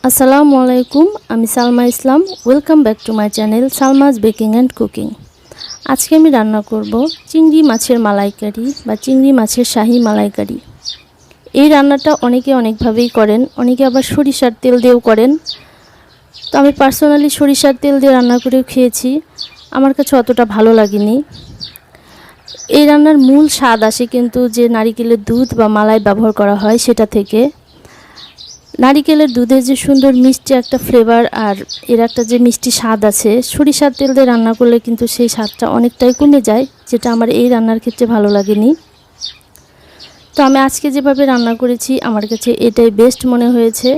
আসসালামু আলাইকুম, আমি Salma Islam. Welcome back to my channel Salma's baking and cooking. আজকে আমি রান্না করব চিংড়ি মাছের মালাইকারি বা চিংড়ি মাছের শাহি মালাইকারি। এই রান্নাটা অনেকে অনেকভাবেই করেন, অনেকে আবার সরিষার তেল দিয়েও করেন। তো আমি পার্সোনালি সরিষার তেল দিয়ে রান্না করেও খেয়েছি, আমার কাছে অতটা ভালো লাগেনি। এই রান্নার মূল স্বাদ আসে কিন্তু যে নারিকেলের দুধ বা মালাই ব্যবহার করা হয় সেটা থেকে। নারিকেলের দুধের যে সুন্দর মিষ্টি একটা ফ্লেভার আর এর একটা যে মিষ্টি স্বাদ আছে, সরিষার তেল দিয়ে রান্না করলে কিন্তু সেই স্বাদটা অনেকটাই কমে যায়, যেটা আমার এই রান্নার ক্ষেত্রে ভালো লাগেনি। তো আমি আজকে যেভাবে রান্না করেছি আমার কাছে এটাই বেস্ট মনে হয়েছে।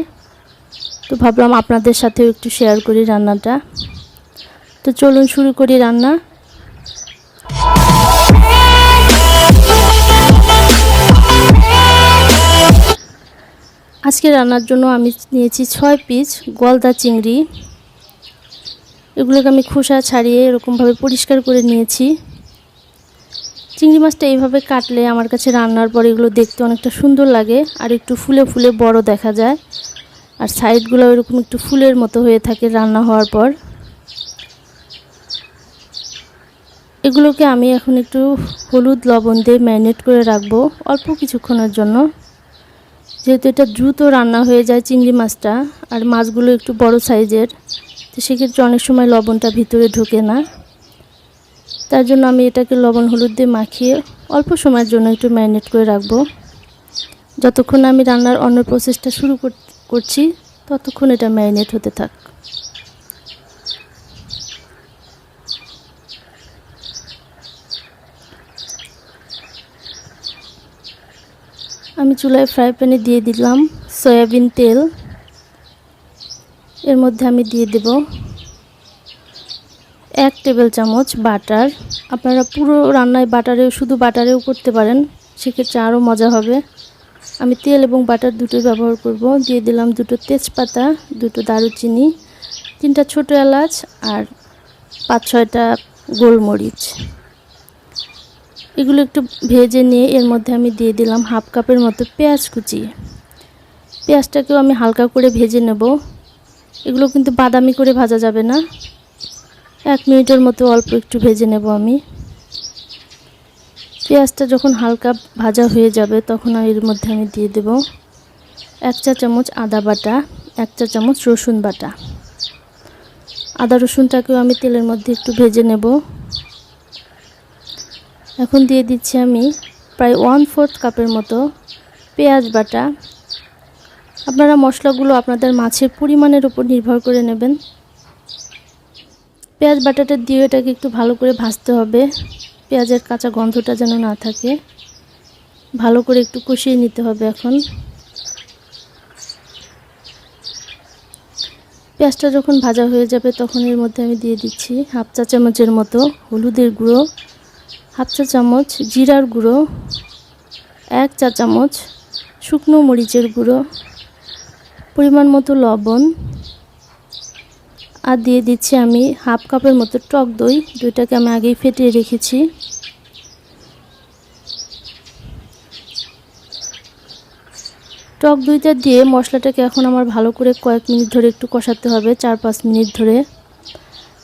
তো ভাবলাম আপনাদের সাথেও একটু শেয়ার করি রান্নাটা। তো চলুন শুরু করি রান্না। আজকে রান্নার জন্য আমি নিয়েছি 6 পিস গলদা চিংড়ি। এগুলোকে আমি খোসা ছাড়িয়ে এরকমভাবে পরিষ্কার করে নিয়েছি। চিংড়ি মাছটা এইভাবে কাটলে আমার কাছে রান্নার পর এগুলো দেখতে অনেকটা সুন্দর লাগে আর একটু ফুলে ফুলে বড় দেখা যায়, আর সাইডগুলো এরকম একটু ফুলের মতো হয়ে থাকে রান্না হওয়ার পর। এগুলোকে আমি এখন একটু হলুদ লবণ দিয়ে ম্যারিনেট করে রাখবো অল্প কিছুক্ষণের জন্য, যেহেতু এটা দ্রুত রান্না হয়ে যায় চিংড়ি মাছটা, আর মাছগুলো একটু বড় সাইজের, তো সেক্ষেত্রে অনেক সময় লবণটা ভিতরে ঢোকে না। তার জন্য আমি এটাকে লবণ হলুদ দিয়ে মাখিয়ে অল্প সময়ের জন্য একটু ম্যারিনেট করে রাখবো। যতক্ষণ আমি রান্নার অন্য প্রসেসটা শুরু করছি ততক্ষণ এটা ম্যারিনেট হতে থাক। আমি চুলায় ফ্রাই প্যানে দিয়ে দিলাম সয়াবিন তেল। এর মধ্যে আমি দিয়ে দেব 1 টেবিল চামচ বাটার। আপনারা পুরো রান্নায় শুধু বাটারেও করতে পারেন, সেক্ষেত্রে আরও মজা হবে। আমি তেল এবং বাটার দুটোই ব্যবহার করব। দিয়ে দিলাম 2টো তেজপাতা, 2টো দারুচিনি, 3টা ছোটো এলাচ আর 5-6টা গোলমরিচ। এগুলো একটু ভেজে নিয়ে এর মধ্যে আমি দিয়ে দিলাম 1/2 কাপের মতো পেঁয়াজ কুচি। পেঁয়াজটাকেও আমি হালকা করে ভেজে নেব। এগুলো কিন্তু বাদামি করে ভাজা যাবে না, 1 মিনিটের মতো অল্প একটু ভেজে নেব আমি। পেঁয়াজটা যখন হালকা ভাজা হয়ে যাবে তখন এর মধ্যে আমি দিয়ে দেব 1 চা চামচ আদা বাটা, 1 চা চামচ রসুন বাটা। আদা রসুনটাকেও আমি তেলের মধ্যে একটু ভেজে নেব। এখন দিয়ে দিচ্ছি আমি প্রায় 1/4 কাপের মতো পেঁয়াজ বাটা। আপনারা মশলাগুলো আপনাদের মাছের পরিমাণের উপর নির্ভর করে নেবেন। পেঁয়াজ বাটাটা দিয়ে এটাকে একটু ভালো করে ভাজতে হবে, পেঁয়াজের কাঁচা গন্ধটা যেন না থাকে। ভালো করে একটু কষিয়ে নিতে হবে। এখন পেঁয়াজটা যখন ভাজা হয়ে যাবে তখন এর মধ্যে আমি দিয়ে দিচ্ছি 1/2 চা চামচের মতো হলুদের গুঁড়ো, 1/2 চা চামচ জিরার গুঁড়ো, 1 চা চামচ শুকনো মরিচের গুঁড়ো, পরিমাণ মতো লবণ, আর দিয়ে দিচ্ছি আমি 1/2 কাপের মতো টক দই। দইটাকে আমি আগেই ফেটিয়ে রেখেছি। টক দইটা দিয়ে মশলাটাকে এখন আমার ভালো করে কয়েক মিনিট ধরে একটু কষাতে হবে, 4-5 মিনিট ধরে।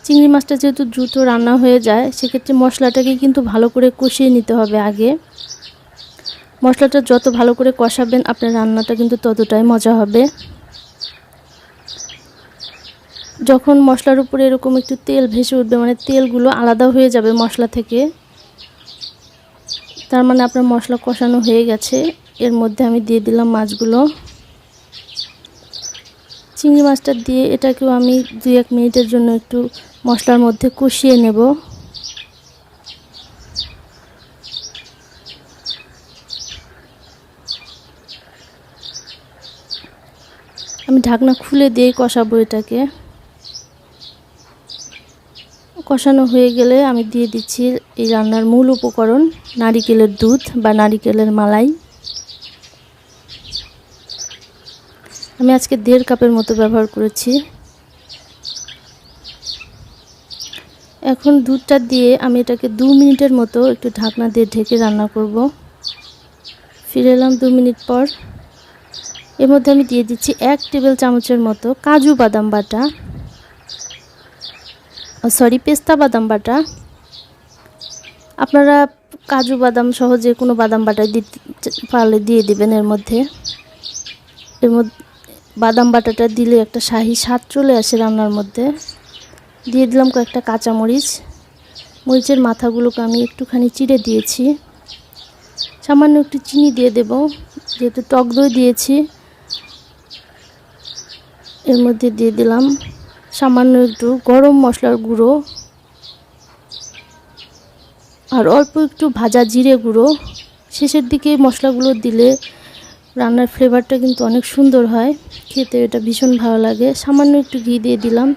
চিংড়ি মাছটা যেহেতু দ্রুত রান্না হয়ে যায়, সেক্ষেত্রে মশলাটাকে কিন্তু ভালো করে কষিয়ে নিতে হবে আগে। মশলাটা যত ভালো করে কষাবেন আপনার রান্নাটা কিন্তু ততটাই মজা হবে। যখন মশলার উপরে এরকম একটু তেল ভেসে উঠবে, মানে তেলগুলো আলাদা হয়ে যাবে মশলা থেকে, তার মানে আপনার মশলা কষানো হয়ে গেছে। এর মধ্যে আমি দিয়ে দিলাম মাছগুলো। চিংড়ি মাছটা দিয়ে এটাকেও আমি 2-1 মিনিটের জন্য একটু মশলার মধ্যে কষিয়ে নেব। আমি ঢাকনা খুলে দিয়ে কষাবো এটাকে। কষানো হয়ে গেলে আমি দিয়ে দিচ্ছি এই রান্নার মূল উপকরণ, নারিকেলের দুধ বা নারিকেলের মালাই। আমি আজকে 1.5 কাপের মতো ব্যবহার করেছি। এখন দুধটা দিয়ে আমি এটাকে 2 মিনিটের মতো একটু ঢাকনা দিয়ে ঢেকে রান্না করব। ফিরে এলাম 2 মিনিট পর। এর মধ্যে আমি দিয়ে দিচ্ছি 1 টেবিল চামচের মতো কাজু বাদাম বাটা, পেস্তা বাদাম বাটা। আপনারা কাজু বাদাম সহ যে কোনো বাদাম বাটা দিতে পারলে দিয়ে দিবেন। এর মধ্যে বাদাম বাটাটা দিলে একটা শাহি স্বাদ চলে আসে রান্নার মধ্যে। দিয়ে দিলাম কয়েকটা কাঁচামরিচ, মরিচের মাথাগুলোকে আমি একটুখানি চিড়ে দিয়েছি। সামান্য একটু চিনি দিয়ে দেব, যেহেতু টক দই দিয়েছি। এর মধ্যে দিয়ে দিলাম সামান্য একটু গরম মশলার গুঁড়ো আর অল্প একটু ভাজা জিরে গুঁড়ো। শেষের দিকে মশলাগুলো দিলে রান্নার ফ্লেভারটা কিন্তু অনেক সুন্দর হয়, খেতে এটা ভীষণ ভালো লাগে। সামান্য একটু ঘি দিয়ে দিলাম,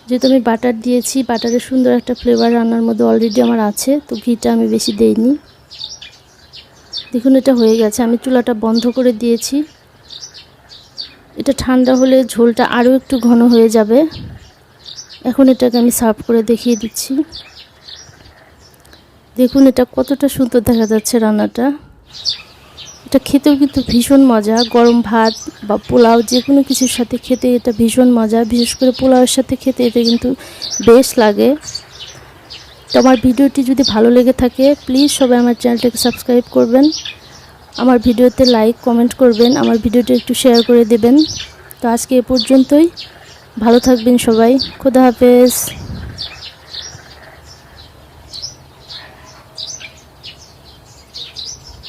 যেহেতু আমি বাটার দিয়েছি, বাটারের সুন্দর একটা ফ্লেভার রান্নার মধ্যে অলরেডি আমার আছে, তো ঘিটা আমি বেশি দেইনি। দেখুন এটা হয়ে গেছে, আমি চুলাটা বন্ধ করে দিয়েছি। এটা ঠান্ডা হলে ঝোলটা আরও একটু ঘন হয়ে যাবে। এখন এটাকে আমি সার্ভ করে দেখিয়ে দিচ্ছি। দেখুন এটা কতটা সুন্দর দেখা যাচ্ছে রান্নাটা। এটা খেতেও কিন্তু ভীষণ মজা, গরম ভাত বা পোলাও যে কোনো কিছুর সাথে খেতে এটা ভীষণ মজা। বিশেষ করে পোলাওয়ের সাথে খেতে এটা কিন্তু বেশ লাগে। তো আমার ভিডিওটি যদি ভালো লেগে থাকে প্লিজ সবাই আমার চ্যানেলটাকে সাবস্ক্রাইব করবেন, আমার ভিডিওতে লাইক কমেন্ট করবেন, আমার ভিডিওটি একটু শেয়ার করে দেবেন। তো আজকে এ পর্যন্তই, ভালো থাকবেন সবাই, খোদা হাফেজ।